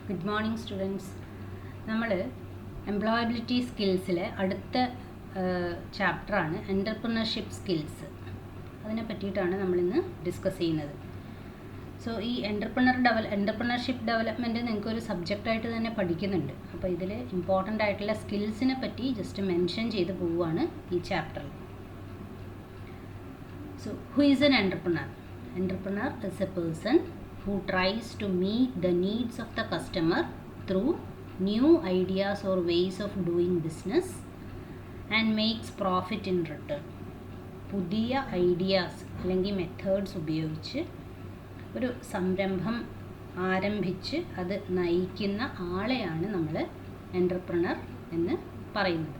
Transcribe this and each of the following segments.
Good morning students. നമ്മൾ employability സ്കിൽസിലെ അടുത്ത ചാപ്റ്ററാണ് എൻ്റർപ്രണർഷിപ്പ് സ്കിൽസ്. അതിനെ പറ്റിയിട്ടാണ് നമ്മളിന്ന് ഡിസ്കസ് ചെയ്യുന്നത്. സോ ഈ എൻ്റർപ്രണർഷിപ്പ് ഡെവലപ്മെൻറ്റ് നിങ്ങൾക്കൊരു സബ്ജക്റ്റായിട്ട് തന്നെ പഠിക്കുന്നുണ്ട്. അപ്പോൾ ഇതിൽ ഇമ്പോർട്ടൻ്റ് ആയിട്ടുള്ള സ്കിൽസിനെ പറ്റി ജസ്റ്റ് മെൻഷൻ ചെയ്ത് പോവുകയാണ് ഈ ചാപ്റ്ററിൽ. So, who is an entrepreneur? Entrepreneur is a person who tries to meet the needs of the customer through new ideas or ways of doing business and makes profit in return. പുതിയ ideas അല്ലെങ്കിൽ methods ഉപയോഗിച്ച് ഒരു സംരംഭം ആരംഭിച്ച് അത് നയിക്കുന്ന ആളെയാണ് നമ്മൾ entrepreneur എന്ന് പറയുന്നത്.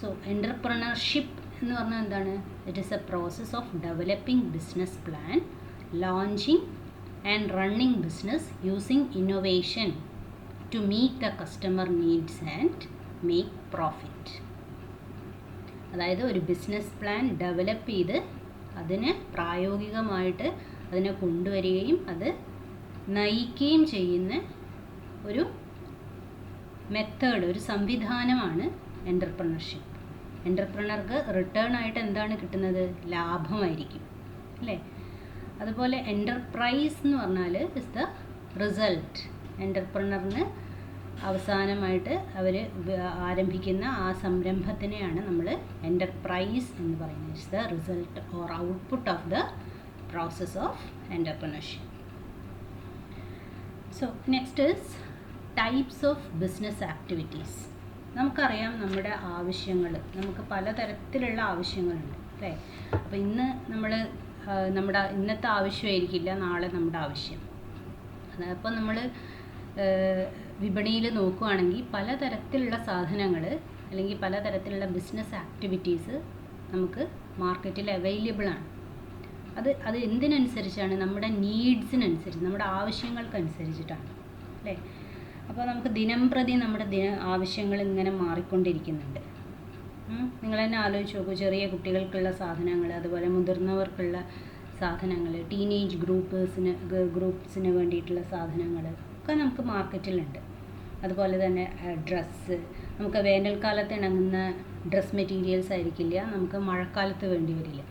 സോ എൻ്റർപ്രണർഷിപ്പ് എന്ന് പറഞ്ഞാൽ എന്താണ്? It is a process of developing business plan, launching and running business using innovation to meet the customer needs and make profit. അതായത് ഒരു ബിസിനസ് പ്ലാൻ ഡെവലപ്പ് ചെയ്ത് അതിനെ പ്രായോഗികമായിട്ട് അതിനെ കൊണ്ടുവരികയും അത് നയിക്കുകയും ചെയ്യുന്ന ഒരു മെത്തേഡ്, ഒരു സംവിധാനമാണ് എൻ്റർപ്രണർഷിപ്പ്. എൻ്റർപ്രണർക്ക് റിട്ടേൺ ആയിട്ട് എന്താണ് കിട്ടുന്നത്? ലാഭമായിരിക്കും, അല്ലേ? അതുപോലെ എൻ്റർപ്രൈസ് എന്ന് പറഞ്ഞാൽ ഇസ് ദ റിസൾട്ട്. എൻ്റർപ്രണറിന് അവസാനമായിട്ട് അവർ ആരംഭിക്കുന്ന ആ സംരംഭത്തിനെയാണ് നമ്മൾ എൻ്റർപ്രൈസ് എന്ന് പറയുന്നത്. It's the result or output of the process of entrepreneurship. So next is types of business activities. നമുക്കറിയാം നമ്മുടെ ആവശ്യങ്ങൾ, നമുക്ക് പലതരത്തിലുള്ള ആവശ്യങ്ങളുണ്ട്, അല്ലേ? അപ്പോൾ ഇന്ന് നമ്മുടെ ഇന്നത്തെ ആവശ്യമായിരിക്കില്ല നാളെ നമ്മുടെ ആവശ്യം. അപ്പോൾ നമ്മൾ വിപണിയിൽ നോക്കുകയാണെങ്കിൽ പലതരത്തിലുള്ള സാധനങ്ങൾ അല്ലെങ്കിൽ പലതരത്തിലുള്ള ബിസിനസ് ആക്ടിവിറ്റീസ് നമുക്ക് മാർക്കറ്റിൽ അവൈലബിൾ ആണ്. അത് എന്തിനനുസരിച്ചാണ്? നമ്മുടെ നീഡ്സിനനുസരിച്ച്, നമ്മുടെ ആവശ്യങ്ങൾക്കനുസരിച്ചിട്ടാണ്, അല്ലേ? അപ്പോൾ നമുക്ക് ദിനം പ്രതി നമ്മുടെ ആവശ്യങ്ങൾ ഇങ്ങനെ മാറിക്കൊണ്ടിരിക്കുന്നുണ്ട്. നിങ്ങൾ തന്നെ ആലോചിച്ച് നോക്കൂ. ചെറിയ കുട്ടികൾക്കുള്ള സാധനങ്ങൾ, അതുപോലെ മുതിർന്നവർക്കുള്ള സാധനങ്ങൾ, ടീനേജ് ഗ്രൂപ്പ്സിന് വേണ്ടിയിട്ടുള്ള സാധനങ്ങൾ ഒക്കെ നമുക്ക് മാർക്കറ്റിലുണ്ട്. അതുപോലെ തന്നെ ഡ്രസ്സ്, നമുക്ക് വേനൽക്കാലത്ത് ഇണങ്ങുന്ന ഡ്രസ് മെറ്റീരിയൽസ് ആയിരിക്കില്ല നമുക്ക് മഴക്കാലത്ത് വേണ്ടി വരില്ല,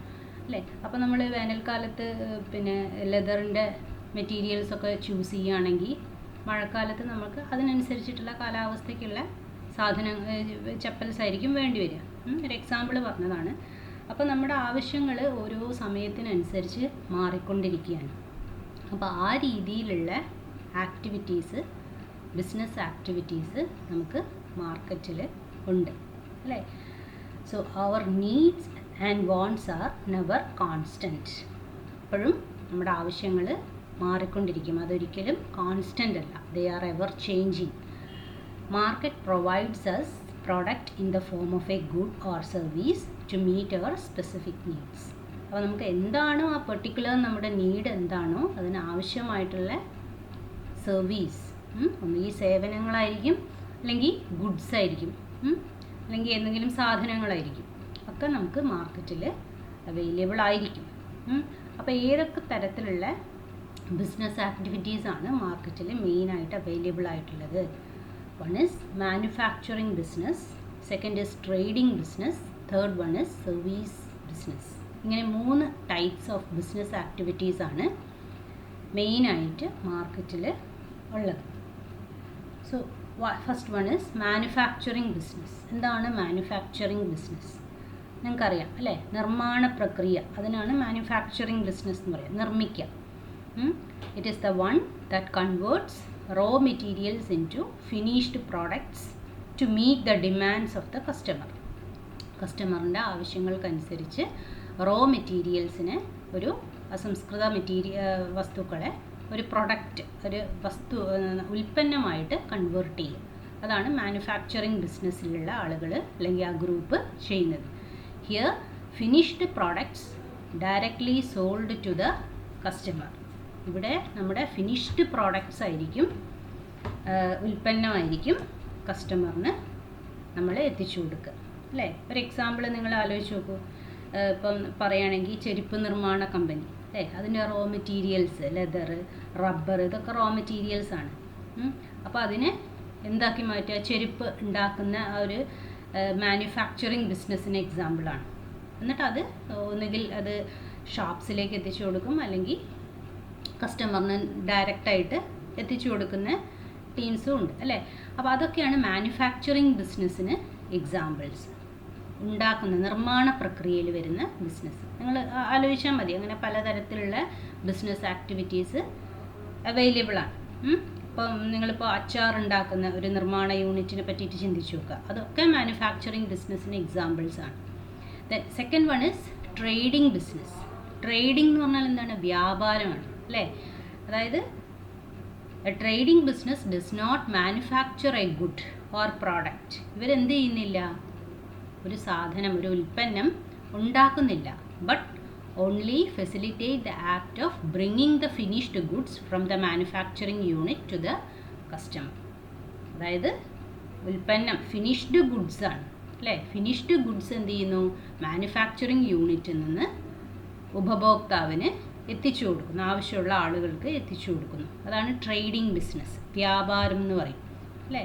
അല്ലേ? അപ്പോൾ നമ്മൾ വേനൽക്കാലത്ത് പിന്നെ ലെതറിൻ്റെ മെറ്റീരിയൽസൊക്കെ ചൂസ് ചെയ്യുകയാണെങ്കിൽ മഴക്കാലത്ത് നമുക്ക് അതിനനുസരിച്ചിട്ടുള്ള കാലാവസ്ഥയ്ക്കുള്ള ചപ്പൽസ് ആയിരിക്കും വേണ്ടി വരിക. ഒരു എക്സാമ്പിൾ പറഞ്ഞതാണ്. അപ്പോൾ നമ്മുടെ ആവശ്യങ്ങൾ ഓരോ സമയത്തിനനുസരിച്ച് മാറിക്കൊണ്ടിരിക്കുകയാണ്. അപ്പോൾ ആ രീതിയിലുള്ള ആക്ടിവിറ്റീസ്, ബിസിനസ് ആക്ടിവിറ്റീസ് നമുക്ക് മാർക്കറ്റിൽ ഉണ്ട്, അല്ലേ? So our needs and wants are never constant. എപ്പോഴും നമ്മുടെ ആവശ്യങ്ങൾ മാറിക്കൊണ്ടിരിക്കും, അതൊരിക്കലും കോൺസ്റ്റൻ്റ് അല്ല. They are ever changing. Market provides us product in the form of a good or service to meet our specific needs. അപ്പോൾ നമുക്ക് എന്താണോ ആ പെർട്ടിക്കുലർ നമ്മുടെ നീഡ് എന്താണോ അതിനാവശ്യമായിട്ടുള്ള സർവീസ്, ഒന്നുകിൽ സേവനങ്ങളായിരിക്കും, അല്ലെങ്കിൽ ഗുഡ്സ് ആയിരിക്കും, അല്ലെങ്കിൽ എന്തെങ്കിലും സാധനങ്ങളായിരിക്കും, ഒക്കെ നമുക്ക് മാർക്കറ്റിൽ അവൈലബിൾ ആയിരിക്കും. അപ്പോൾ ഏതൊക്കെ തരത്തിലുള്ള ബിസിനസ് ആക്ടിവിറ്റീസാണ് മാർക്കറ്റിൽ മെയിനായിട്ട് അവൈലബിൾ ആയിട്ടുള്ളത്? One is manufacturing business, second is trading business, third one is service business. ഇങ്ങനെ 3 ടൈപ്സ് ഓഫ് ബിസിനസ് ആക്ടിവിറ്റീസാണ് മെയിനായിട്ട് മാർക്കറ്റിൽ ഉള്ളത്. So first one is manufacturing business. എന്താണ് മാനുഫാക്ചറിങ് ബിസിനസ്? നിങ്ങൾക്കറിയാം, അല്ലേ? നിർമ്മാണ പ്രക്രിയ, അതിനാണ് മാനുഫാക്ചറിങ് ബിസിനസ് എന്ന് പറയുന്നത്. നിർമ്മിക്കുക. It is the one that converts raw materials into finished products to meet the demands of the customer. കസ്റ്റമറിൻ്റെ ആവശ്യങ്ങൾക്കനുസരിച്ച് റോ മെറ്റീരിയൽസിനെ, ഒരു അസംസ്കൃത വസ്തുക്കളെ ഒരു പ്രൊഡക്റ്റ്, ഒരു ഉൽപ്പന്നമായിട്ട് കൺവേർട്ട് ചെയ്യുക. അതാണ് മാനുഫാക്ചറിങ് ബിസിനസ്സിലുള്ള ആളുകൾ അല്ലെങ്കിൽ ആ ഗ്രൂപ്പ് ചെയ്യുന്നത്. Here finished products directly sold to the customer. ഇവിടെ നമ്മുടെ ഫിനിഷ്ഡ് പ്രോഡക്ട്സ് ആയിരിക്കും, ഉൽപ്പന്നമായിരിക്കും കസ്റ്റമറിന് നമ്മൾ എത്തിച്ചു കൊടുക്കുക, അല്ലേ? ഒരു എക്സാമ്പിൾ നിങ്ങൾ ആലോചിച്ച് നോക്കൂ. ഇപ്പം പറയുകയാണെങ്കിൽ ചെരുപ്പ് നിർമ്മാണ കമ്പനി, അതിൻ്റെ റോ മെറ്റീരിയൽസ് ലെതർ, റബ്ബർ, ഇതൊക്കെ റോ മെറ്റീരിയൽസാണ്. അപ്പോൾ അതിനെ എന്താക്കി മാറ്റുക, ചെരുപ്പ് ഉണ്ടാക്കുന്ന ആ ഒരു മാനുഫാക്ചറിങ് ബിസിനസ്സിന് എക്സാമ്പിളാണ്. എന്നിട്ട് അത് ഒന്നുകിൽ അത് ഷോപ്സിലേക്ക് എത്തിച്ചു കൊടുക്കും, അല്ലെങ്കിൽ കസ്റ്റമറിന് ഡയറക്റ്റായിട്ട് എത്തിച്ചു കൊടുക്കുന്ന ടീംസും ഉണ്ട് അല്ലേ. അപ്പോൾ അതൊക്കെയാണ് മാനുഫാക്ചറിങ് ബിസിനസ്സിന് എക്സാമ്പിൾസ്. ഉണ്ടാക്കുന്ന നിർമ്മാണ പ്രക്രിയയിൽ വരുന്ന ബിസിനസ് നിങ്ങൾ ആലോചിച്ചാൽ മതി. അങ്ങനെ പലതരത്തിലുള്ള ബിസിനസ് ആക്ടിവിറ്റീസ് അവൈലബിളാണ്. ഇപ്പം നിങ്ങളിപ്പോൾ അച്ചാർ ഉണ്ടാക്കുന്ന ഒരു നിർമ്മാണ യൂണിറ്റിനെ പറ്റിയിട്ട് ചിന്തിച്ചു നോക്കുക. അതൊക്കെ മാനുഫാക്ചറിങ് ബിസിനസ്സിന് എക്സാമ്പിൾസാണ്. Then second one is trading business. Trading എന്ന് പറഞ്ഞാൽ എന്താണ്? വ്യാപാരമാണ് അല്ലേ. അതായത് a trading business does not manufacture a good or product. ഇവരെന്ത് ചെയ്യുന്നില്ല, ഒരു സാധനം, ഒരു ഉൽപ്പന്നം ഉണ്ടാക്കുന്നില്ല, but only facilitate the act of bringing the finished goods from the manufacturing unit to the customer. അതായത് ഉൽപ്പന്നം ഫിനിഷ്ഡ് ഗുഡ്സ് ആണ് അല്ലേ. ഫിനിഷ്ഡ് ഗുഡ്സ് എന്ത് ചെയ്യുന്നു, മാനുഫാക്ചറിങ് യൂണിറ്റിൽ നിന്ന് ഉപഭോക്താവിന് എത്തിച്ചു കൊടുക്കുന്നു, ആവശ്യമുള്ള ആളുകൾക്ക് എത്തിച്ചു കൊടുക്കുന്നു. അതാണ് ട്രേഡിംഗ് ബിസിനസ്, വ്യാപാരം എന്ന് പറയും അല്ലേ.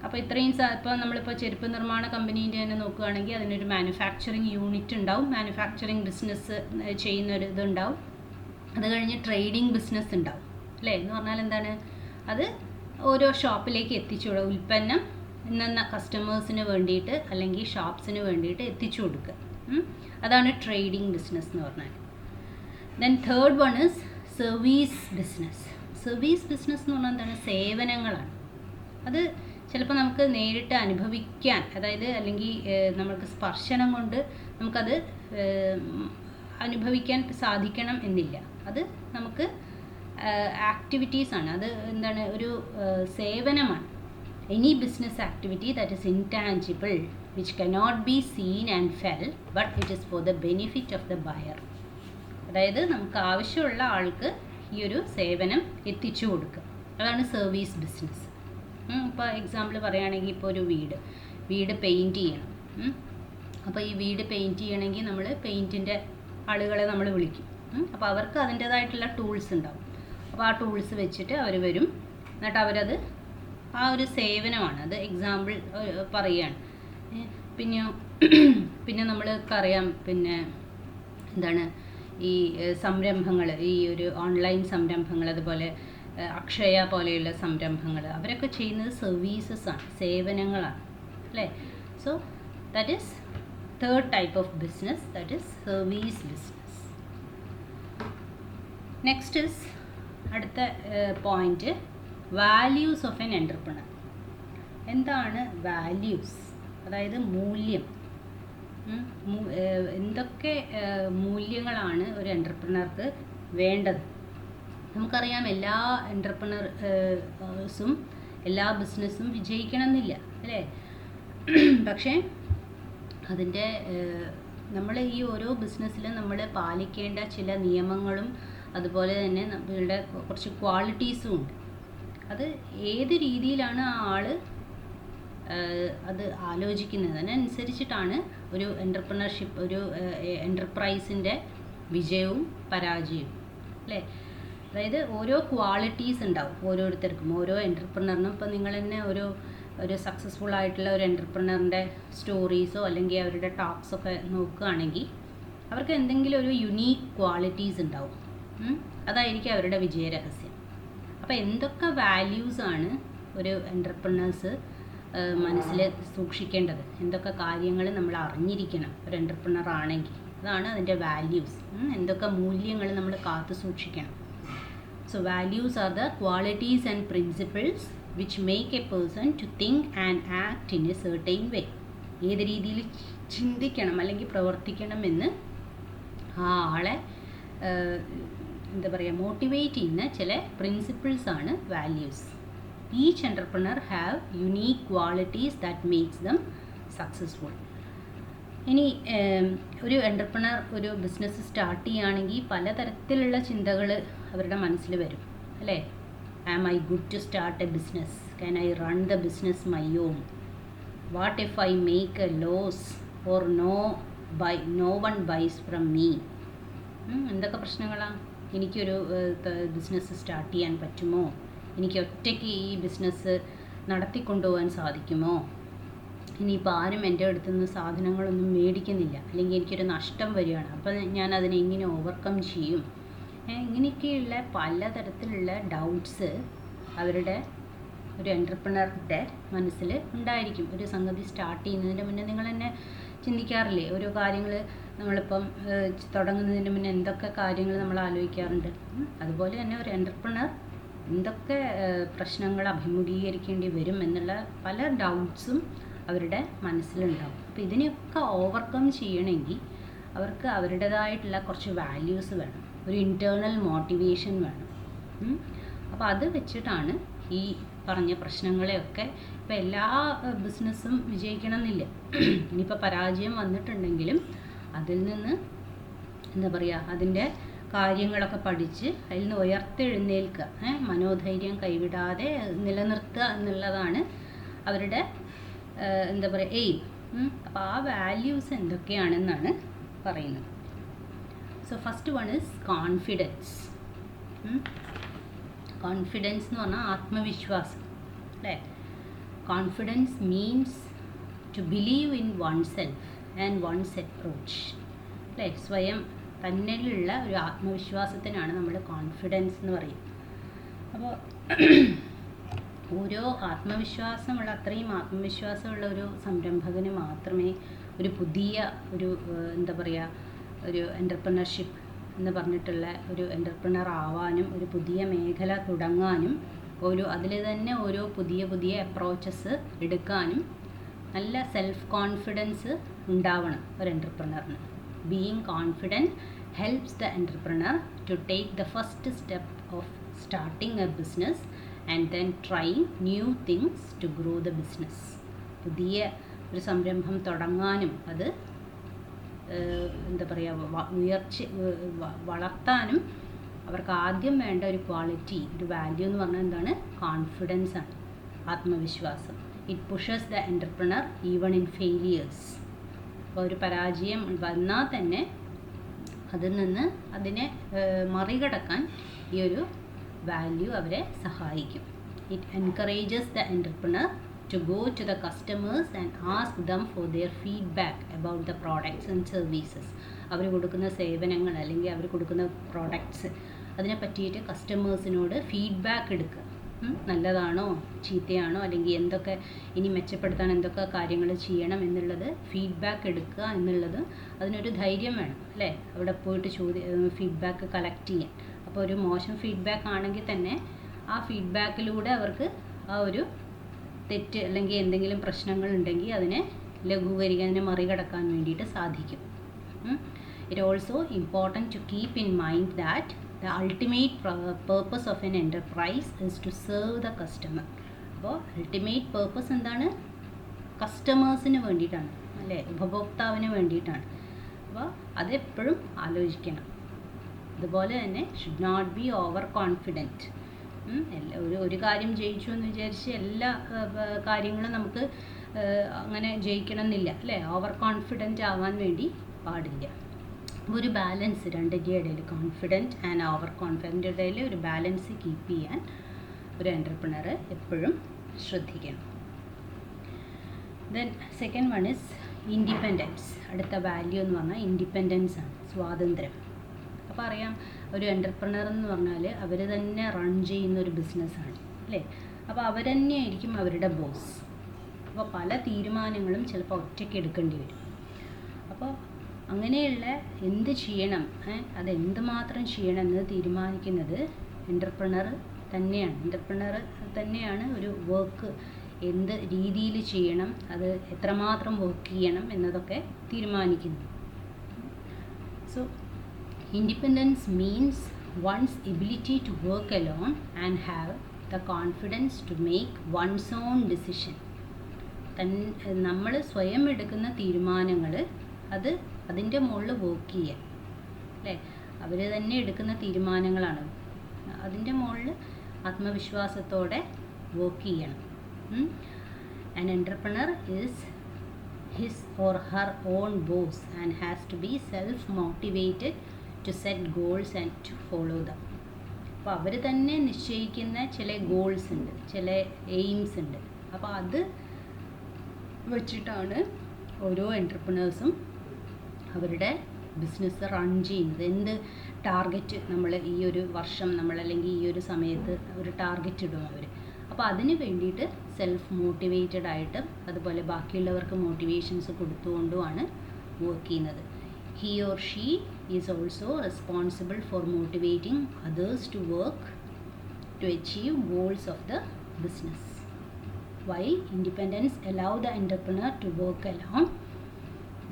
അപ്പോൾ ഇത്രയും ഇപ്പോൾ നമ്മളിപ്പോൾ ചെരുപ്പ് നിർമ്മാണ കമ്പനീൻ്റെ തന്നെ നോക്കുകയാണെങ്കിൽ അതിനൊരു മാനുഫാക്ചറിങ് യൂണിറ്റ് ഉണ്ടാവും, മാനുഫാക്ചറിങ് ബിസിനസ് ചെയ്യുന്നൊരു ഇതുണ്ടാവും. അത് കഴിഞ്ഞ് ട്രേഡിംഗ് ബിസിനസ് ഉണ്ടാവും അല്ലേ. എന്ന് പറഞ്ഞാൽ എന്താണ്, അത് ഓരോ ഷോപ്പിലേക്ക് എത്തിച്ചു കൊടുക്കുക, ഉൽപ്പന്നം ഇന്ന കസ്റ്റമേഴ്സിന് വേണ്ടിയിട്ട് അല്ലെങ്കിൽ ഷോപ്സിന് വേണ്ടിയിട്ട് എത്തിച്ചു കൊടുക്കുക. അതാണ് ട്രേഡിംഗ് ബിസിനസ് എന്ന് പറഞ്ഞാൽ. Then third one is service business. Service business എന്ന് പറഞ്ഞാൽ എന്താണ്, സേവനങ്ങളാണ്. അത് ചിലപ്പോൾ നമുക്ക് നേരിട്ട് അനുഭവിക്കാൻ, അതായത് അല്ലെങ്കിൽ നമുക്ക് സ്പർശനം കൊണ്ട് നമുക്കത് അനുഭവിക്കാൻ സാധിക്കണം എന്നില്ല. അത് നമുക്ക് ആക്ടിവിറ്റീസാണ്, അത് എന്താണ്, ഒരു സേവനമാണ്. Any business activity that is intangible which cannot be seen and felt but it is for the benefit of the buyer. അതായത് നമുക്ക് ആവശ്യമുള്ള ആൾക്ക് ഈ ഒരു സേവനം എത്തിച്ചു കൊടുക്കുക, അതാണ് സർവീസ് ബിസിനസ്. ഇപ്പോൾ എക്സാമ്പിൾ പറയുകയാണെങ്കിൽ ഇപ്പോൾ ഒരു വീട് പെയിൻറ്റ് ചെയ്യണം. അപ്പോൾ ഈ വീട് പെയിൻറ്റ് ചെയ്യണമെങ്കിൽ നമ്മൾ പെയിൻറ്റിൻ്റെ ആളുകളെ നമ്മൾ വിളിക്കും. അപ്പോൾ അവർക്ക് അതിൻ്റേതായിട്ടുള്ള ടൂൾസ് ഉണ്ടാവും. അപ്പോൾ ആ ടൂൾസ് വെച്ചിട്ട് അവർ വരും, എന്നിട്ട് അവരത് ആ ഒരു സേവനമാണ്, അത് എക്സാമ്പിൾ പറയുകയാണ്. പിന്നെ നമ്മൾക്കറിയാം, പിന്നെ എന്താണ് ഈ സംരംഭങ്ങൾ, ഈ ഒരു ഓൺലൈൻ സംരംഭങ്ങൾ, അതുപോലെ അക്ഷയ പോലെയുള്ള സംരംഭങ്ങൾ, അവരൊക്കെ ചെയ്യുന്നത് സർവീസസ് ആണ്, സേവനങ്ങളാണ് അല്ലേ. So that is third type of business, that is service business. Next is അടുത്ത point, values of an entrepreneur. എന്താണ് വാല്യൂസ്? അതായത് മൂല്യം. എന്തൊക്കെ മൂല്യങ്ങളാണ് ഒരു എൻ്റർപ്രണർക്ക് വേണ്ടത്? നമുക്കറിയാം, എല്ലാ എൻ്റർപ്രണേഴ്സും എല്ലാ ബിസിനസ്സും വിജയിക്കണമെന്നില്ല അല്ലേ. പക്ഷേ അതിൻ്റെ നമ്മൾ ഈ ഓരോ ബിസിനസ്സിലും നമ്മൾ പാലിക്കേണ്ട ചില നിയമങ്ങളും അതുപോലെ തന്നെ നമ്മളുടെ കുറച്ച് ക്വാളിറ്റീസും ഉണ്ട്. അത് ഏത് രീതിയിലാണ് ആ ആൾ അത് ആലോചിക്കുന്നത്, അതിനനുസരിച്ചിട്ടാണ് ഒരു എൻ്റർപ്രണർഷിപ്പ്, ഒരു എൻ്റർപ്രൈസിൻ്റെ വിജയവും പരാജയവും അല്ലേ. അതായത് ഓരോ ക്വാളിറ്റീസ് ഉണ്ടാവും ഓരോരുത്തർക്കും, ഓരോ എൻ്റർപ്രണറിനും. ഇപ്പോൾ നിങ്ങൾ തന്നെ ഒരു സക്സസ്ഫുൾ ആയിട്ടുള്ള ഒരു എൻ്റർപ്രണറിൻ്റെ സ്റ്റോറീസോ അല്ലെങ്കിൽ അവരുടെ ടോക്സൊക്കെ നോക്കുകയാണെങ്കിൽ അവർക്ക് എന്തെങ്കിലും ഒരു യുണീക്ക് ക്വാളിറ്റീസ് ഉണ്ടാവും. അതായിരിക്കും അവരുടെ വിജയരഹസ്യം. അപ്പോൾ എന്തൊക്കെ വാല്യൂസാണ് ഒരു എൻ്റർപ്രണേഴ്സ് മനസ്സിൽ സൂക്ഷിക്കേണ്ടത്, എന്തൊക്കെ കാര്യങ്ങൾ നമ്മൾ അറിഞ്ഞിരിക്കണം ഒരു എൻ്റർപ്രണർ ആണെങ്കിൽ, അതാണ് അതിൻ്റെ വാല്യൂസ്. എന്തൊക്കെ മൂല്യങ്ങൾ നമ്മൾ കാത്തു സൂക്ഷിക്കണം. So values are the qualities and principles which make a person to think and act in a certain way. ഏത് രീതിയിൽ ചിന്തിക്കണം അല്ലെങ്കിൽ പ്രവർത്തിക്കണമെന്ന് ആ ആളെ എന്താ പറയുക, മോട്ടിവേറ്റ് ചെയ്യുന്ന ചില പ്രിൻസിപ്പിൾസ് ആണ് values. Each entrepreneur have unique qualities that makes dum successful. ഇനി ഒരു എൻ്റർപ്രണർ ഒരു ബിസിനസ് സ്റ്റാർട്ട് ചെയ്യുകയാണെങ്കിൽ പലതരത്തിലുള്ള ചിന്തകൾ അവരുടെ മനസ്സിൽ വരും അല്ലേ. Am I good to start a business? Can I run the business my own? What if I make a loss or no one buys from me? എന്തൊക്കെ പ്രശ്നങ്ങളാണ്? എനിക്കൊരു ബിസിനസ് സ്റ്റാർട്ട് ചെയ്യാൻ പറ്റുമോ? എനിക്ക് ഒറ്റയ്ക്ക് ഈ ബിസിനസ് നടത്തിക്കൊണ്ടുപോകാൻ സാധിക്കുമോ, ഇനിയിപ്പോൾ ആരും എൻ്റെ അടുത്ത് നിന്ന് സാധനങ്ങളൊന്നും മേടിക്കുന്നില്ല, അല്ലെങ്കിൽ എനിക്കൊരു നഷ്ടം വരികയാണ്, അപ്പോൾ ഞാൻ അതിനെ എങ്ങനെ ഓവർകം ചെയ്യും, ഇങ്ങനെയൊക്കെയുള്ള പലതരത്തിലുള്ള ഡൗട്ട്സ് അവരുടെ ഒരു എൻ്റർപ്രണറുടെ മനസ്സിൽ ഉണ്ടായിരിക്കും. ഒരു സംഗതി സ്റ്റാർട്ട് ചെയ്യുന്നതിന് മുന്നേ നിങ്ങൾ തന്നെ ചിന്തിക്കാറില്ലേ, ഓരോ കാര്യങ്ങൾ നമ്മളിപ്പം തുടങ്ങുന്നതിന് മുന്നേ എന്തൊക്കെ കാര്യങ്ങൾ നമ്മൾ ആലോചിക്കാറുണ്ട്. അതുപോലെ തന്നെ ഒരു എൻ്റർപ്രണർ എന്തൊക്കെ പ്രശ്നങ്ങൾ അഭിമുഖീകരിക്കേണ്ടി വരും എന്നുള്ള പല ഡൗട്ട്സും അവരുടെ മനസ്സിലുണ്ടാവും. അപ്പോൾ ഇതിനെയൊക്കെ ഓവർകം ചെയ്യണമെങ്കിൽ അവർക്ക് അവരുടേതായിട്ടുള്ള കുറച്ച് വാല്യൂസ് വേണം, ഒരു ഇൻറ്റേർണൽ മോട്ടിവേഷൻ വേണം. അപ്പോൾ അത് വെച്ചിട്ടാണ് ഈ പറഞ്ഞ പ്രശ്നങ്ങളെയൊക്കെ, ഇപ്പോൾ എല്ലാ ബിസിനസ്സും വിജയിക്കണം എന്നില്ല. ഇനിയിപ്പോൾ പരാജയം വന്നിട്ടുണ്ടെങ്കിലും അതിൽ നിന്ന് എന്താ പറയുക, അതിൻ്റെ കാര്യങ്ങളൊക്കെ പഠിച്ച് അതിൽ നിന്ന് ഉയർത്തെഴുന്നേൽക്കുക, മനോധൈര്യം കൈവിടാതെ നിലനിർത്തുക എന്നുള്ളതാണ് അവരുടെ എന്താ പറയുക എയിം. അപ്പോൾ ആ വാല്യൂസ് എന്തൊക്കെയാണെന്നാണ് പറയുന്നത്. So first one is confidence. Confidence എന്ന് പറഞ്ഞാൽ ആത്മവിശ്വാസം അല്ലേ. Confidence means to believe in oneself and one's approach അല്ലേ. സ്വയം തന്നിലുള്ള ഒരു ആത്മവിശ്വാസത്തിനാണ് നമ്മൾ കോൺഫിഡൻസ് എന്ന് പറയും. അപ്പോൾ ഓരോ ആത്മവിശ്വാസമുള്ള, അത്രയും ആത്മവിശ്വാസമുള്ള ഒരു സംരംഭകന് മാത്രമേ ഒരു പുതിയ ഒരു എന്താ പറയുക, ഒരു എൻ്റർപ്രണർഷിപ്പ് എന്ന് പറഞ്ഞിട്ടുള്ള ഒരു എൻ്റർപ്രണർ ആവാനും ഒരു പുതിയ മേഖല തുടങ്ങാനും അതിൽ തന്നെ ഓരോ പുതിയ അപ്രോച്ചസ് എടുക്കാനും നല്ല സെൽഫ് കോൺഫിഡൻസ് ഉണ്ടാവണം ഒരു എൻ്റർപ്രണറിന്. Being confident helps the entrepreneur to take the first step of starting a business and then trying new things to grow the business. പുതിയ ഒരു സംരംഭം തുടങ്ങാനും അത് എന്താ പറയുക വളർത്താനും അവർക്ക് ആദ്യം വേണ്ട ഒരു ക്വാളിറ്റി, ഒരു വാല്യൂ എന്ന് പറഞ്ഞാൽ എന്താണ്? കോൺഫിഡൻസ് ആണ്, ആത്മവിശ്വാസം. It pushes the entrepreneur even in failures. അപ്പോൾ ഒരു പരാജയം വന്നാൽ തന്നെ അതിൽ നിന്ന് അതിനെ മറികടക്കാൻ ഈ ഒരു വാല്യൂ അവരെ സഹായിക്കും. It encourages the entrepreneur to go to the customers and ask them for their feedback about the products and services. അവർ കൊടുക്കുന്ന സേവനങ്ങൾ അല്ലെങ്കിൽ അവർ കൊടുക്കുന്ന പ്രോഡക്ട്സ് അതിനെ പറ്റിയിട്ട് കസ്റ്റമേഴ്സിനോട് ഫീഡ്ബാക്ക് എടുക്കുക. നല്ലതാണോ ചീത്തയാണോ, അല്ലെങ്കിൽ എന്തൊക്കെ ഇനി മെച്ചപ്പെടുത്താൻ എന്തൊക്കെ കാര്യങ്ങൾ ചെയ്യണം എന്നുള്ളത് ഫീഡ്ബാക്ക് എടുക്കുക എന്നുള്ളത് അതിനൊരു ധൈര്യം വേണം അല്ലേ. അവിടെ പോയിട്ട് ഫീഡ്ബാക്ക് കളക്ട് ചെയ്യാൻ. അപ്പോൾ ഒരു മോശം ഫീഡ്ബാക്ക് ആണെങ്കിൽ തന്നെ ആ ഫീഡ്ബാക്കിലൂടെ അവർക്ക് ആ ഒരു തെറ്റ് അല്ലെങ്കിൽ എന്തെങ്കിലും പ്രശ്നങ്ങൾ ഉണ്ടെങ്കിൽ അതിനെ ലഘൂകരിക്കാൻ, അതിനെ മറികടക്കാൻ വേണ്ടിയിട്ട് സാധിക്കും. It also important to keep in mind that the ultimate purpose of an enterprise is to serve the customer. അപ്പോൾ അൾട്ടിമേറ്റ് പേർപ്പസ് എന്താണ്? കസ്റ്റമേഴ്സിന് വേണ്ടിയിട്ടാണ് അല്ലേ, ഉപഭോക്താവിന് വേണ്ടിയിട്ടാണ്. അപ്പോൾ അതെപ്പോഴും ആലോചിക്കണം. അതുപോലെ തന്നെ should not be over confident. ഒരു കാര്യം ജയിച്ചു എന്ന് വിചാരിച്ച് എല്ലാ കാര്യങ്ങളും നമുക്ക് അങ്ങനെ ജയിക്കണം എന്നില്ല അല്ലേ. ഓവർ കോൺഫിഡൻ്റ് ആവാൻ വേണ്ടി പാടില്ല. ഒരു ബാലൻസ് രണ്ടിൻ്റെ ഇടയിൽ, കോൺഫിഡൻറ്റ് ആൻഡ് ഓവർ കോൺഫിഡൻ്റ് ഇടയിൽ ഒരു ബാലൻസ് കീപ്പ് ചെയ്യാൻ ഒരു എൻ്റർപ്രണർ എപ്പോഴും ശ്രദ്ധിക്കണം. Then second one is independence. അടുത്ത വാല്യൂ എന്ന് പറഞ്ഞാൽ ഇൻഡിപെൻഡൻസ് ആണ്, സ്വാതന്ത്ര്യം. അപ്പോൾ അറിയാം, ഒരു എൻ്റർപ്രണർ എന്ന് പറഞ്ഞാൽ അവർ തന്നെ റൺ ചെയ്യുന്ന ഒരു ബിസിനസ്സാണ് അല്ലേ. അപ്പോൾ അവർ തന്നെയായിരിക്കും അവരുടെ ബോസ്. അപ്പോൾ പല തീരുമാനങ്ങളും ചിലപ്പോൾ ഒറ്റയ്ക്ക് എടുക്കേണ്ടി വരും. അപ്പോൾ അങ്ങനെയുള്ള എന്ത് ചെയ്യണം, അതെന്തുമാത്രം ചെയ്യണം എന്ന് തീരുമാനിക്കുന്നത് എൻ്റർപ്രണർ തന്നെയാണ്. ഒരു വർക്ക് എന്ത് രീതിയിൽ ചെയ്യണം, അത് എത്രമാത്രം വർക്ക് ചെയ്യണം എന്നതൊക്കെ തീരുമാനിക്കുന്നത്. So independence means one's ability to work alone and have the confidence to make one's own decision. നമ്മൾ സ്വയം എടുക്കുന്ന തീരുമാനങ്ങൾ അതിൻ്റെ മുകളിൽ വർക്ക് ചെയ്യുക അല്ലേ. അവർ തന്നെ എടുക്കുന്ന തീരുമാനങ്ങളാണ്, അതിൻ്റെ മുകളിൽ ആത്മവിശ്വാസത്തോടെ വർക്ക് ചെയ്യണം. An entrepreneur is his or her own boss and has to be self-motivated to set goals and to follow them. അപ്പോൾ അവർ തന്നെ നിശ്ചയിക്കുന്ന ചില ഗോൾസ് ഉണ്ട്, ചില എയിംസ് ഉണ്ട്. അപ്പോൾ അത് വെച്ചിട്ടാണ് ഓരോ എൻ്റർപ്രണേഴ്സും അവരുടെ ബിസിനസ് റൺ ചെയ്യുന്നത്. എന്ത് ടാർഗറ്റ് നമ്മൾ ഈ ഒരു വർഷം അല്ലെങ്കിൽ ഈ ഒരു സമയത്ത് ഒരു ടാർഗറ്റ് ഇടും അവർ. അപ്പോൾ അതിന് വേണ്ടിയിട്ട് സെൽഫ് മോട്ടിവേറ്റഡ് ആയിട്ട് അതുപോലെ ബാക്കിയുള്ളവർക്ക് മോട്ടിവേഷൻസ് കൊടുത്തുകൊണ്ടുമാണ് വർക്ക് ചെയ്യുന്നത്. He or she is also responsible for motivating others to work to achieve goals of the business. Why independence allow the entrepreneur to work alone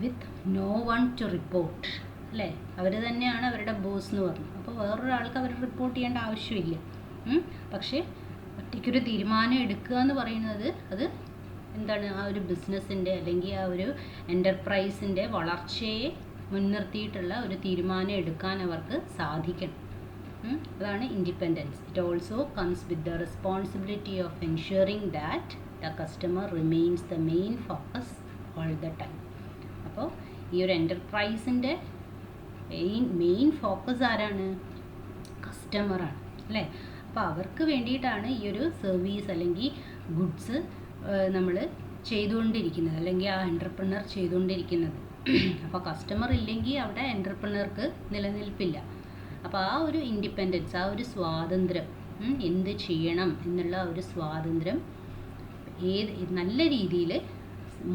with no one to report. അല്ലേ, അവർ തന്നെയാണ് അവരുടെ boss എന്ന് പറഞ്ഞു. അപ്പോൾ വേറൊരാൾക്ക് അവർ report ചെയ്യേണ്ട ആവശ്യമില്ല. പക്ഷേ ഒറ്റയ്ക്കൊരു തീരുമാനം എടുക്കുക എന്ന് പറയുന്നത് അത് എന്താണ്, ആ ഒരു ബിസിനസ്സിൻ്റെ അല്ലെങ്കിൽ ആ ഒരു എൻ്റർപ്രൈസിൻ്റെ വളർച്ചയെ മുൻനിർത്തിയിട്ടുള്ള ഒരു തീരുമാനം എടുക്കാൻ അവർക്ക് സാധിക്കണം. അതാണ് independence. It also comes with the responsibility of ensuring that the customer remains the main focus all the time. അപ്പോൾ ഈ ഒരു എൻ്റർപ്രൈസിൻ്റെ മെയിൻ ഫോക്കസ് ആരാണ്? കസ്റ്റമറാണ് അല്ലേ. അപ്പോൾ അവർക്ക് വേണ്ടിയിട്ടാണ് ഈ ഒരു സർവീസ് അല്ലെങ്കിൽ ഗുഡ്സ് നമ്മൾ ചെയ്തുകൊണ്ടിരിക്കുന്നത്, അല്ലെങ്കിൽ ആ എൻ്റർപ്രണർ ചെയ്തുകൊണ്ടിരിക്കുന്നത്. അപ്പോൾ കസ്റ്റമർ ഇല്ലെങ്കിൽ അവിടെ എൻ്റർപ്രണർക്ക് നിലനിൽപ്പില്ല. അപ്പോൾ ആ ഒരു ഇൻഡിപെൻഡൻസ്, ആ ഒരു സ്വാതന്ത്ര്യം, എന്ത് ചെയ്യണം എന്നുള്ള ഒരു സ്വാതന്ത്ര്യം നല്ല രീതിയിൽ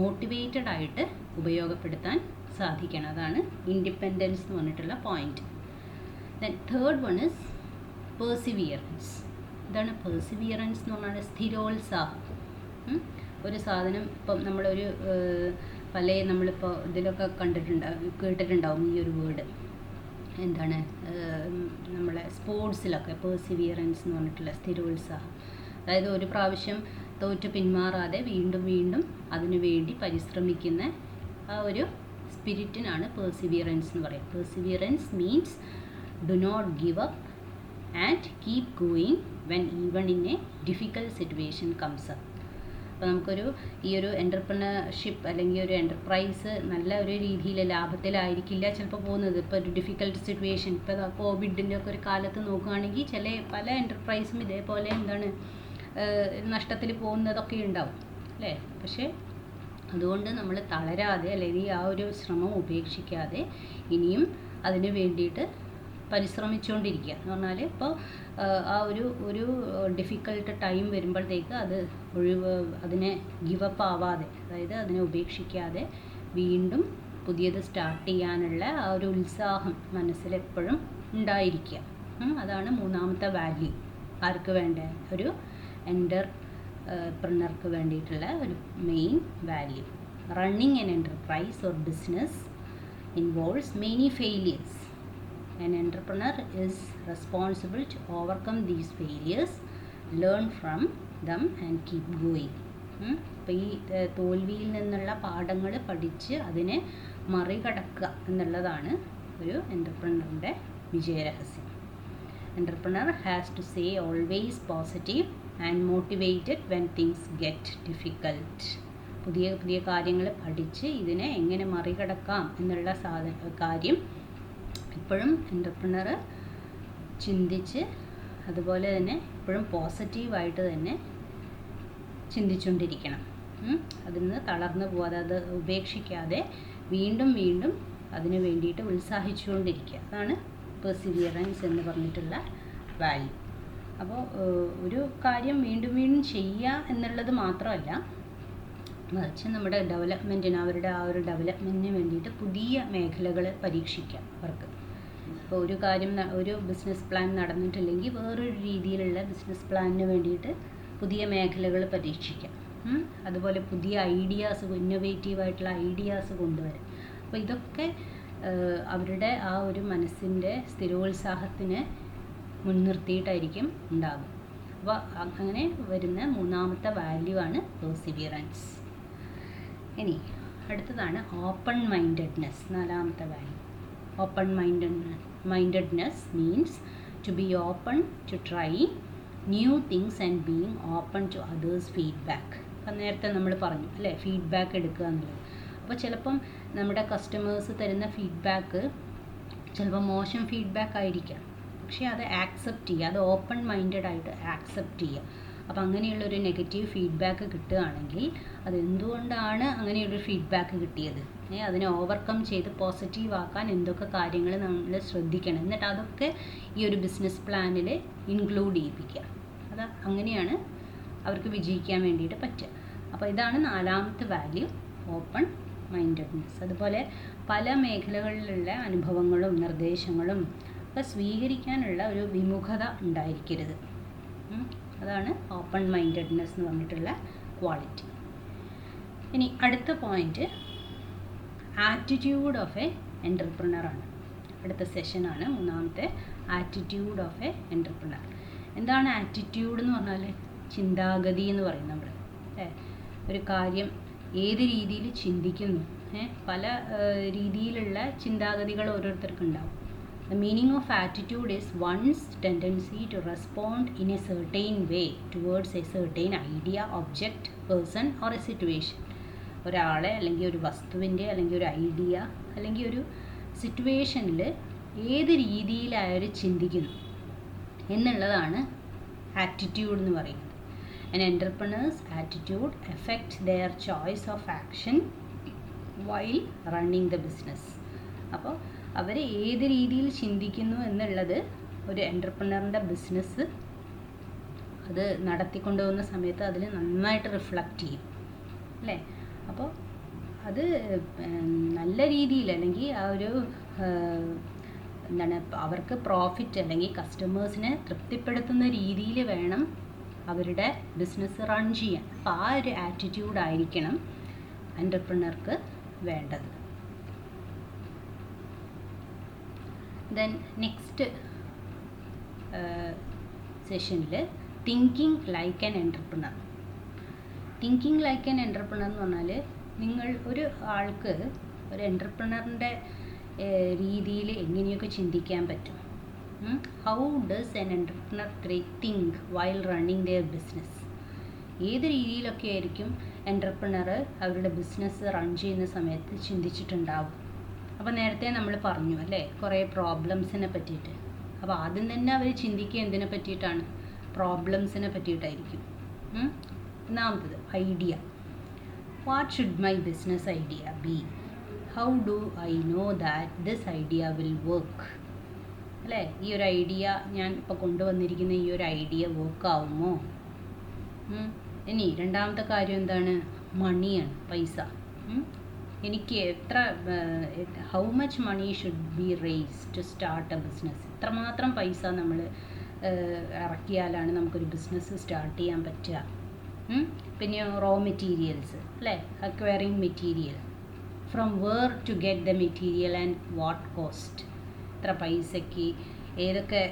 മോട്ടിവേറ്റഡ് ആയിട്ട് ഉപയോഗപ്പെടുത്താൻ സാധിക്കണം. അതാണ് ഇൻഡിപെൻഡൻസ് എന്ന് പറഞ്ഞിട്ടുള്ള point. Then third one is Perseverance. ഇതാണ് പെർസിവിയറൻസ് എന്ന് പറഞ്ഞാൽ സ്ഥിരോത്സാഹം. ഒരു സാധനം ഇപ്പം നമ്മളൊരു നമ്മളിപ്പോൾ ഇതിലൊക്കെ കേട്ടിട്ടുണ്ടാവും ഈ ഒരു വേർഡ്. എന്താണ്, നമ്മളെ സ്പോർട്സിലൊക്കെ പെർസിവിയറൻസ് എന്ന് പറഞ്ഞിട്ടുള്ള സ്ഥിരോത്സാഹം. അതായത് ഒരു പ്രാവശ്യം തോറ്റു പിന്മാറാതെ വീണ്ടും വീണ്ടും അതിനു വേണ്ടി പരിശ്രമിക്കുന്ന ആ ഒരു സ്പിരിറ്റിനാണ് പെർസിവിയറൻസ് എന്ന് പറയുന്നത്. Perseverance means do not give up and keep going when even in a difficult situation comes up. അപ്പോൾ നമുക്കൊരു ഈ ഒരു എൻ്റർപ്രണർഷിപ്പ് അല്ലെങ്കിൽ ഒരു എൻ്റർപ്രൈസ് നല്ല ഒരു രീതിയിൽ ലാഭത്തിലായിരിക്കില്ല ചിലപ്പോൾ പോകുന്നത്. ഇപ്പോൾ ഒരു ഡിഫിക്കൽട്ട് സിറ്റുവേഷൻ, ഇപ്പോൾ കോവിഡിൻ്റെ ഒക്കെ ഒരു കാലത്ത് നോക്കുകയാണെങ്കിൽ പല എൻ്റർപ്രൈസും ഇതേപോലെ എന്താണ് നഷ്ടത്തിൽ പോകുന്നതൊക്കെ ഉണ്ടാവും അല്ലേ. പക്ഷേ അതുകൊണ്ട് നമ്മൾ തളരാതെ അല്ലെങ്കിൽ ആ ഒരു ശ്രമം ഉപേക്ഷിക്കാതെ ഇനിയും അതിന് വേണ്ടിയിട്ട് പരിശ്രമിച്ചുകൊണ്ടിരിക്കുക എന്ന് പറഞ്ഞാൽ ഇപ്പോൾ ആ ഒരു ഡിഫിക്കൽട്ട് ടൈം വരുമ്പോഴത്തേക്ക് അതിനെ ഗിവപ്പ് ആവാതെ, അതായത് അതിനെ ഉപേക്ഷിക്കാതെ വീണ്ടും പുതിയത് സ്റ്റാർട്ട് ചെയ്യാനുള്ള ആ ഒരു ഉത്സാഹം മനസ്സിലെപ്പോഴും ഉണ്ടായിരിക്കുക. അതാണ് മൂന്നാമത്തെ വാല്യൂ. ആർക്ക് വേണ്ട? ഒരു എൻ്റർപ്രണർക്ക് വേണ്ടിയിട്ടുള്ള ഒരു main value. Running N enterprise or business involves many failures. An entrepreneur is responsible to overcome these failures, learn from them and keep going. അപ്പോൾ ഈ തോൽവിയിൽ നിന്നുള്ള പാഠങ്ങൾ പഠിച്ച് അതിനെ മറികടക്കുക എന്നുള്ളതാണ് ഒരു എൻ്റർപ്രണറിൻ്റെ വിജയരഹസ്യം. Entrepreneur has to stay always positive and motivated when things get difficult. പുതിയ കാര്യങ്ങൾ പഠിച്ച് ഇതിനെ എങ്ങനെ മറികടക്കാം എന്നുള്ള കാര്യം എപ്പോഴും എൻ്റർപ്രണർ ചിന്തിച്ച് അതുപോലെ തന്നെ എപ്പോഴും പോസിറ്റീവായിട്ട് തന്നെ ചിന്തിച്ചുകൊണ്ടിരിക്കണം. അതിൽ നിന്ന് തളർന്നു പോകാതെ, അത് ഉപേക്ഷിക്കാതെ വീണ്ടും വീണ്ടും അതിന് വേണ്ടിയിട്ട് ഉത്സാഹിച്ചുകൊണ്ടിരിക്കുക. അതാണ് പെർസിവിയറൻസ് എന്ന് പറഞ്ഞിട്ടുള്ള വാല്യൂ. അപ്പോൾ ഒരു കാര്യം വീണ്ടും വീണ്ടും ചെയ്യുക എന്നുള്ളത് മാത്രമല്ല, മറിച്ച് നമ്മുടെ ഡെവലപ്മെൻറ്റിന്, അവരുടെ ആ ഒരു ഡെവലപ്മെൻറ്റിന് വേണ്ടിയിട്ട് പുതിയ മേഖലകൾ പരീക്ഷിക്കാം അവർക്ക്. ഇപ്പോൾ ഒരു കാര്യം, ഒരു ബിസിനസ് പ്ലാൻ നടന്നിട്ടില്ലെങ്കിൽ വേറൊരു രീതിയിലുള്ള ബിസിനസ് പ്ലാനിന് വേണ്ടിയിട്ട് പുതിയ മേഖലകൾ പരീക്ഷിക്കാം. അതുപോലെ പുതിയ ഐഡിയാസ്, ഇന്നൊവേറ്റീവായിട്ടുള്ള ഐഡിയാസ് കൊണ്ടുവരാം. അപ്പോൾ ഇതൊക്കെ അവരുടെ ആ ഒരു മനസ്സിൻ്റെ സ്ഥിരോത്സാഹത്തിനെ മുൻനിർത്തിയിട്ടായിരിക്കും ഉണ്ടാകും. അപ്പോൾ അങ്ങനെ വരുന്ന മൂന്നാമത്തെ വാല്യൂ ആണ് പെർസിവിയറൻസ്. ഇനി അടുത്തതാണ് ഓപ്പൺ മൈൻഡഡ്നെസ്, നാലാമത്തെ value. Open mindedness means to be open to try new things and being open to others feedback. അപ്പം നേരത്തെ നമ്മൾ പറഞ്ഞു അല്ലേ, ഫീഡ്ബാക്ക് എടുക്കുക എന്നുള്ളത്. അപ്പോൾ ചിലപ്പം നമ്മുടെ കസ്റ്റമേഴ്സ് തരുന്ന ഫീഡ്ബാക്ക് ചിലപ്പോൾ മോശം ഫീഡ്ബാക്ക് ആയിരിക്കാം. പക്ഷേ അത് ആക്സെപ്റ്റ് ചെയ്യുക, അത് ഓപ്പൺ മൈൻഡഡ് ആയിട്ട് ആക്സെപ്റ്റ് ചെയ്യുക. അപ്പോൾ അങ്ങനെയുള്ളൊരു നെഗറ്റീവ് ഫീഡ്ബാക്ക് കിട്ടുകയാണെങ്കിൽ അതെന്തുകൊണ്ടാണ് അങ്ങനെയുള്ളൊരു ഫീഡ്ബാക്ക് കിട്ടിയത്, അതിനെ ഓവർകം ചെയ്ത് പോസിറ്റീവ് ആക്കാൻ എന്തൊക്കെ കാര്യങ്ങൾ നമ്മൾ ശ്രദ്ധിക്കണം, എന്നിട്ട് അതൊക്കെ ഈ ഒരു ബിസിനസ് പ്ലാനിൽ ഇൻക്ലൂഡ് ചെയ്യിപ്പിക്കുക. അത് അങ്ങനെയാണ് അവർക്ക് വിജയിക്കാൻ വേണ്ടിയിട്ട് പറ്റുക. അപ്പോൾ ഇതാണ് 4ാമത്തെ വാല്യൂ, ഓപ്പൺ മൈൻഡഡ്നെസ്. അതുപോലെ പല മേഖലകളിലുള്ള അനുഭവങ്ങളും നിർദ്ദേശങ്ങളും ഒക്കെ സ്വീകരിക്കാനുള്ള ഒരു വിമുഖത ഉണ്ടായിരിക്കരുത്. അതാണ് ഓപ്പൺ മൈൻഡഡ്നെസ് എന്ന് പറഞ്ഞിട്ടുള്ള ക്വാളിറ്റി. ഇനി അടുത്ത point attitude of A entrepreneur ആണ്. അടുത്ത സെഷനാണ് 3ാമത്തെ, ആറ്റിറ്റ്യൂഡ് ഓഫ് എ എൻ്റർപ്രണർ. എന്താണ് ആറ്റിറ്റ്യൂഡ് എന്ന് പറഞ്ഞാൽ? ചിന്താഗതി എന്ന് പറയും നമ്മൾ. ഒരു കാര്യം ഏത് രീതിയിൽ ചിന്തിക്കുന്നു, പല രീതിയിലുള്ള ചിന്താഗതികൾ ഓരോരുത്തർക്കും ഉണ്ടാവും. The meaning of attitude is one's tendency to respond in a certain way towards a certain idea, object, person or a situation. ഒരാളെ അല്ലെങ്കിൽ ഒരു വസ്തുവിൻ്റെ അല്ലെങ്കിൽ ഒരു ഐഡിയ അല്ലെങ്കിൽ ഒരു സിറ്റുവേഷനിൽ ഏത് രീതിയിലായാലും ചിന്തിക്കുന്നു എന്നുള്ളതാണ് ആറ്റിറ്റ്യൂഡ് എന്ന് പറയുന്നത്. An entrepreneur's attitude affects their choice of action while running the business. അപ്പോൾ അവർ ഏത് രീതിയിൽ ചിന്തിക്കുന്നു എന്നുള്ളത് ഒരു എൻ്റർപ്രണറിൻ്റെ ബിസിനസ് അത് നടത്തിക്കൊണ്ടുപോകുന്ന സമയത്ത് അതിൽ നന്നായിട്ട് റിഫ്ലക്റ്റ് ചെയ്യും, അല്ലേ? അപ്പോൾ അത് നല്ല രീതിയിൽ അല്ലെങ്കിൽ ആ ഒരു എന്താണ് അവർക്ക് പ്രോഫിറ്റ് അല്ലെങ്കിൽ കസ്റ്റമേഴ്സിനെ തൃപ്തിപ്പെടുത്തുന്ന രീതിയിൽ വേണം അവരുടെ ബിസിനസ് റൺ ചെയ്യാൻ. അപ്പോൾ ആ ഒരു ആറ്റിറ്റ്യൂഡ് ആയിരിക്കണം എൻ്റർപ്രണർക്ക് വേണ്ടത്. ദെൻ നെക്സ്റ്റ് സെഷനിൽ thinking like an entrepreneur. Thinking like an entrepreneur എന്ന് പറഞ്ഞാൽ നിങ്ങൾ ഒരു ആൾക്ക് ഒരു എൻ്റർപ്രണറിൻ്റെ രീതിയിൽ എങ്ങനെയൊക്കെ ചിന്തിക്കാൻ പറ്റും. How does N entrepreneur think while running there business? ഏത് രീതിയിലൊക്കെ ആയിരിക്കും എൻ്റർപ്രണർ അവരുടെ ബിസിനസ് റൺ ചെയ്യുന്ന സമയത്ത് ചിന്തിച്ചിട്ടുണ്ടാവും. അപ്പോൾ നേരത്തെ നമ്മൾ പറഞ്ഞു അല്ലേ, കുറേ പ്രോബ്ലംസിനെ പറ്റിയിട്ട്. അപ്പോൾ ആദ്യം തന്നെ അവർ ചിന്തിക്കുക എന്തിനെ പറ്റിയിട്ടാണ്? പ്രോബ്ലംസിനെ പറ്റിയിട്ടായിരിക്കും. ഒന്നാമത്തത് idea. What should my business idea B? How do I know that this idea will work? അല്ലേ, ഈ ഒരു ഐഡിയ ഞാൻ ഇപ്പോൾ കൊണ്ടുവന്നിരിക്കുന്ന ഈ ഒരു ഐഡിയ വർക്ക് ആവുമോ? ഇനി രണ്ടാമത്തെ കാര്യം എന്താണ്? മണിയാണ്, പൈസ. എനിക്ക് how much money should be raise to start a business? ഇത്രമാത്രം പൈസ നമ്മൾ ഇറക്കിയാലാണ് നമുക്കൊരു ബിസിനസ് സ്റ്റാർട്ട് ചെയ്യാൻ പറ്റുക. പിന്നെ റോ മെറ്റീരിയൽസ് അല്ലേ, acquiring material, from where to get the material and what cost? എത്ര പൈസയ്ക്ക് ഏതൊക്കെ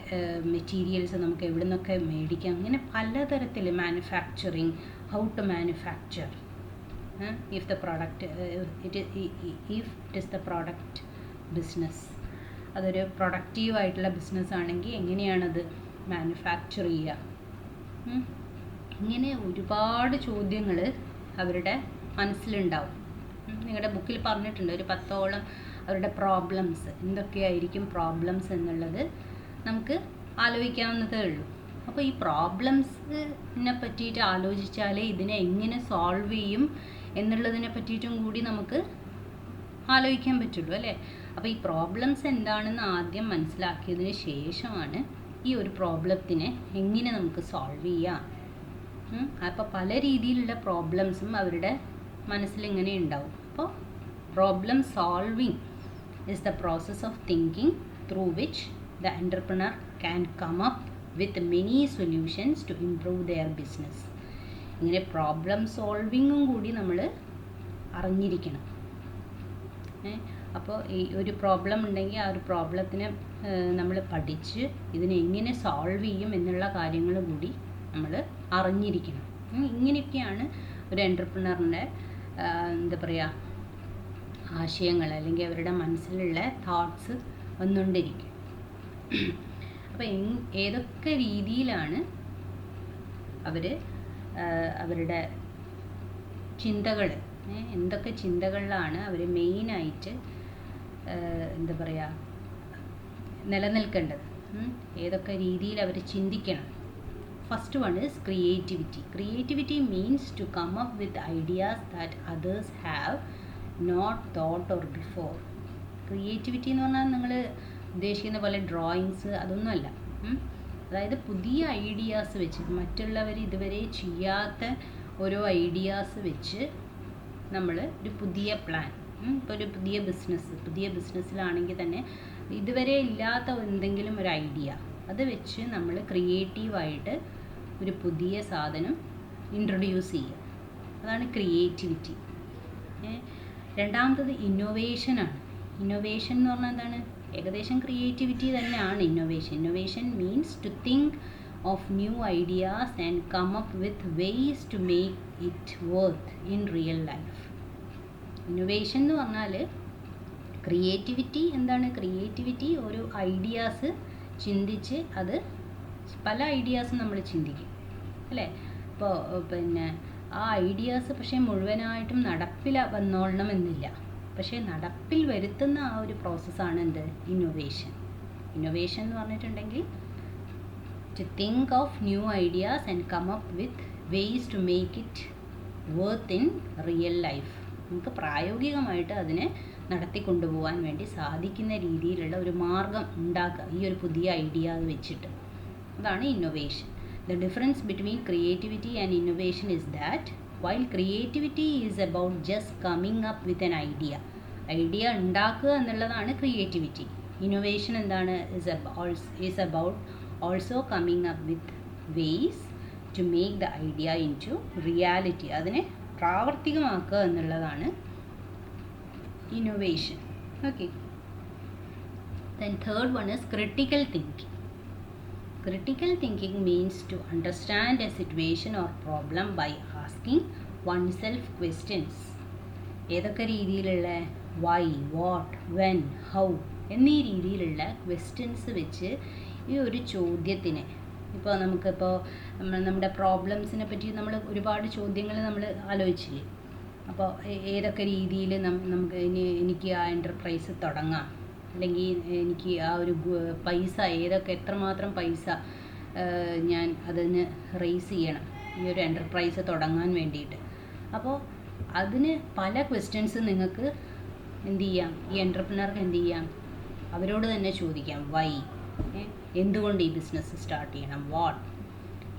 മെറ്റീരിയൽസ് നമുക്ക് എവിടെ നിന്നൊക്കെ മേടിക്കാം? അങ്ങനെ പലതരത്തിൽ manufacturing, how to manufacture, if it is the product business, അതൊരു പ്രൊഡക്റ്റീവായിട്ടുള്ള ബിസിനസ് ആണെങ്കിൽ എങ്ങനെയാണത് മാനുഫാക്ചർ ചെയ്യുക? ഇങ്ങനെ ഒരുപാട് ചോദ്യങ്ങൾ അവരുടെ മനസ്സിലുണ്ടാവും. നിങ്ങളുടെ ബുക്കിൽ പറഞ്ഞിട്ടുണ്ട് ഒരു 10ഓളം അവരുടെ പ്രോബ്ലംസ്. എന്തൊക്കെയായിരിക്കും പ്രോബ്ലംസ് എന്നുള്ളത് നമുക്ക് ആലോചിക്കാവുന്നതേ ഉള്ളൂ. അപ്പോൾ ഈ പ്രോബ്ലംസിനെ പറ്റിയിട്ട് ആലോചിച്ചാലേ ഇതിനെ എങ്ങനെ സോൾവ് ചെയ്യും എന്നുള്ളതിനെ പറ്റിയിട്ടും കൂടി നമുക്ക് ആലോചിക്കാൻ പറ്റുള്ളൂ അല്ലേ. അപ്പോൾ ഈ പ്രോബ്ലംസ് എന്താണെന്ന് ആദ്യം മനസ്സിലാക്കിയതിന് ശേഷമാണ് ഈ ഒരു പ്രോബ്ലത്തിനെ എങ്ങനെ നമുക്ക് സോൾവ് ചെയ്യാം. അപ്പോൾ പല രീതിയിലുള്ള പ്രോബ്ലംസും അവരുടെ മനസ്സിലിങ്ങനെ ഉണ്ടാവും. അപ്പോൾ problem solving is the process of thinking through which the entrepreneur can come up with many solutions to improve their business. ഇങ്ങനെ പ്രോബ്ലം സോൾവിങ്ങും കൂടി നമ്മൾ അറിഞ്ഞിരിക്കണം. അപ്പോൾ ഈ ഒരു പ്രോബ്ലം ഉണ്ടെങ്കിൽ ആ ഒരു പ്രോബ്ലത്തിനെ നമ്മൾ പഠിച്ച് ഇതിനെ എങ്ങനെ സോൾവ് ചെയ്യും എന്നുള്ള കാര്യങ്ങൾ കൂടി നമ്മൾ അറിഞ്ഞിരിക്കണം. ഇങ്ങനെയൊക്കെയാണ് ഒരു എൻ്റർപ്രണറിൻ്റെ എന്താ പറയുക ആശയങ്ങൾ അല്ലെങ്കിൽ അവരുടെ മനസ്സിലുള്ള തോട്ട്സ് വന്നുകൊണ്ടിരിക്കും. അപ്പോൾ ഏതൊക്കെ രീതിയിലാണ് അവർ അവരുടെ ചിന്തകൾ, എന്തൊക്കെ ചിന്തകളിലാണ് അവർ മെയിനായിട്ട് എന്താ പറയുക നിലനിൽക്കേണ്ടത്, ഏതൊക്കെ രീതിയിൽ അവർ ചിന്തിക്കണം. First one is creativity. Creativity means to come up with ideas that others have not thought or before. Creativity എന്ന് പറഞ്ഞാൽ നിങ്ങൾ ഉദ്ദേശിക്കുന്ന പോലെ ഡ്രോയിങ്സ് അതൊന്നുമല്ല. അതായത് പുതിയ ഐഡിയാസ് വെച്ച്, മറ്റുള്ളവർ ഇതുവരെ ചെയ്യാത്ത ഓരോ ഐഡിയാസ് വെച്ച് നമ്മൾ ഒരു പുതിയ പ്ലാൻ, ഇപ്പോൾ ഒരു പുതിയ ബിസിനസ്സിലാണെങ്കിൽ തന്നെ ഇതുവരെ ഇല്ലാത്ത എന്തെങ്കിലും ഒരു ഐഡിയ അത് വെച്ച് നമ്മൾ ക്രിയേറ്റീവായിട്ട് ഒരു പുതിയ സാധനം ഇൻട്രൊഡ്യൂസ് ചെയ്യുക. അതാണ് ക്രിയേറ്റിവിറ്റി. രണ്ടാമത്തത് ഇന്നോവേഷനാണ്. ഇന്നോവേഷൻ എന്ന് പറഞ്ഞാൽ എന്താണ്? ഏകദേശം ക്രിയേറ്റിവിറ്റി തന്നെയാണ് innovation. Innovation means to think of new ideas and come up with ways to make it worth in real life. Innovation എന്ന് പറഞ്ഞാൽ ക്രിയേറ്റിവിറ്റി എന്താണ്? ക്രിയേറ്റിവിറ്റി ഒരു ഐഡിയാസ് ചിന്തിച്ച്, അത് പല ഐഡിയാസും നമ്മൾ ചിന്തിക്കും അല്ലേ? ഇപ്പോൾ പിന്നെ ആ ഐഡിയാസ് പക്ഷേ മുഴുവനായിട്ടും നടപ്പിൽ വന്നോളണം എന്നില്ല. പക്ഷേ നടപ്പിൽ വരുത്തുന്ന ആ ഒരു പ്രോസസ്സാണ് എന്ത്? ഇന്നോവേഷൻ. ഇന്നോവേഷൻ എന്ന് പറഞ്ഞിട്ടുണ്ടെങ്കിൽ to think of new ideas and come up with ways to make it worth in real life. നമുക്ക് പ്രായോഗികമായിട്ട് അതിനെ നടത്തിക്കൊണ്ടുപോകാൻ വേണ്ടി സാധിക്കുന്ന രീതിയിലുള്ള ഒരു മാർഗം ഉണ്ടാക്കുക ഈ ഒരു പുതിയ ഐഡിയ വെച്ചിട്ട്. അതാണ് innovation. The difference between creativity and innovation is that while creativity is about just coming up with an idea ഉണ്ടാക്കുക എന്നുള്ളതാണ് ക്രിയേറ്റിവിറ്റി. ഇന്നോവേഷൻ എന്താണ്? Is about also coming up with ways to make the idea into reality. അതിനെ പ്രാവർത്തികമാക്കുക എന്നുള്ളതാണ് innovation. Okay. Then third one is critical thinking. Critical thinking means to understand a situation or problem by asking oneself questions. ഏതൊക്കെ രീതിയിലുള്ള why, what, when, how എന്നീ രീതിയിലുള്ള questions വെച്ച് ഈ ഒരു ചോദ്യത്തിന്, ഇപ്പോൾ നമുക്കിപ്പോൾ നമ്മുടെ പ്രോബ്ലംസിനെ പറ്റി നമ്മൾ ഒരുപാട് ചോദ്യങ്ങൾ നമ്മൾ ആലോചിച്ചില്ലേ? അപ്പോൾ ഏതൊക്കെ രീതിയിൽ നമുക്ക് എനിക്ക് ആ എൻ്റർപ്രൈസ് തുടങ്ങാം, അല്ലെങ്കിൽ എനിക്ക് ആ ഒരു പൈസ എത്രമാത്രം പൈസ ഞാൻ അതിന് റേസ് ചെയ്യണം ഈ ഒരു എൻ്റർപ്രൈസ് തുടങ്ങാൻ വേണ്ടിയിട്ട്. അപ്പോൾ അതിന് പല ക്വസ്റ്റ്യൻസ് നിങ്ങൾക്ക് എന്ത് ചെയ്യാം, ഈ എൻ്റർപ്രനർക്ക് എന്ത് ചെയ്യാം, അവരോട് തന്നെ ചോദിക്കാം. വൈ, എന്തുകൊണ്ട് ഈ ബിസിനസ് സ്റ്റാർട്ട് ചെയ്യണം, വാട്ട്,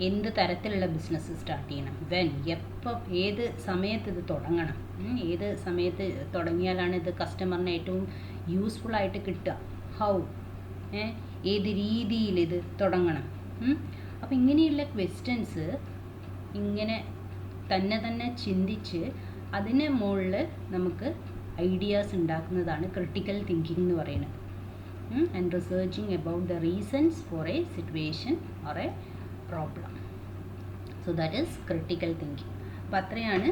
എന്ത് തരത്തിലുള്ള ബിസിനസ് സ്റ്റാർട്ട് ചെയ്യണം, വെൻ, എപ്പോൾ, ഏത് സമയത്ത് ഇത് തുടങ്ങണം, ഏത് സമയത്ത് തുടങ്ങിയാലാണ് ഇത് കസ്റ്റമറിന് ഏറ്റവും യൂസ്ഫുള്ളായിട്ട് കിട്ടുക, ഹൗ, ഏത് രീതിയിൽ ഇത് തുടങ്ങണം. അപ്പോൾ ഇങ്ങനെയുള്ള ക്വസ്റ്റ്യൻസ് ഇങ്ങനെ തന്നെ ചിന്തിച്ച് അതിന് മുകളിൽ നമുക്ക് ഐഡിയാസ് ഉണ്ടാക്കുന്നതാണ് ക്രിട്ടിക്കൽ തിങ്കിങ് എന്ന് പറയുന്നത്. And researching about the reasons for A situation or A problem. So that is critical thinking. അപ്പോൾ അത്രയാണ്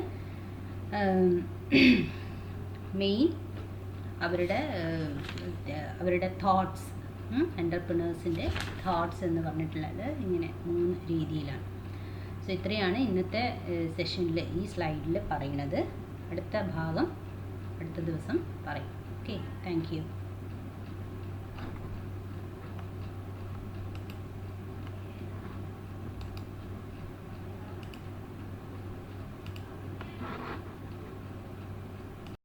മെയിൻ അവരുടെ തോട്ട്സ്, എൻ്റർപ്രനേഴ്സിൻ്റെ തോട്ട്സ് എന്ന് പറഞ്ഞിട്ടുള്ളത് ഇങ്ങനെ 3 രീതിയിലാണ്. സോ ഇത്രയാണ് ഇന്നത്തെ സെഷനിൽ ഈ സ്ലൈഡിൽ പറയുന്നത്. അടുത്ത ഭാഗം അടുത്ത ദിവസം പറയും. Okay, thank you.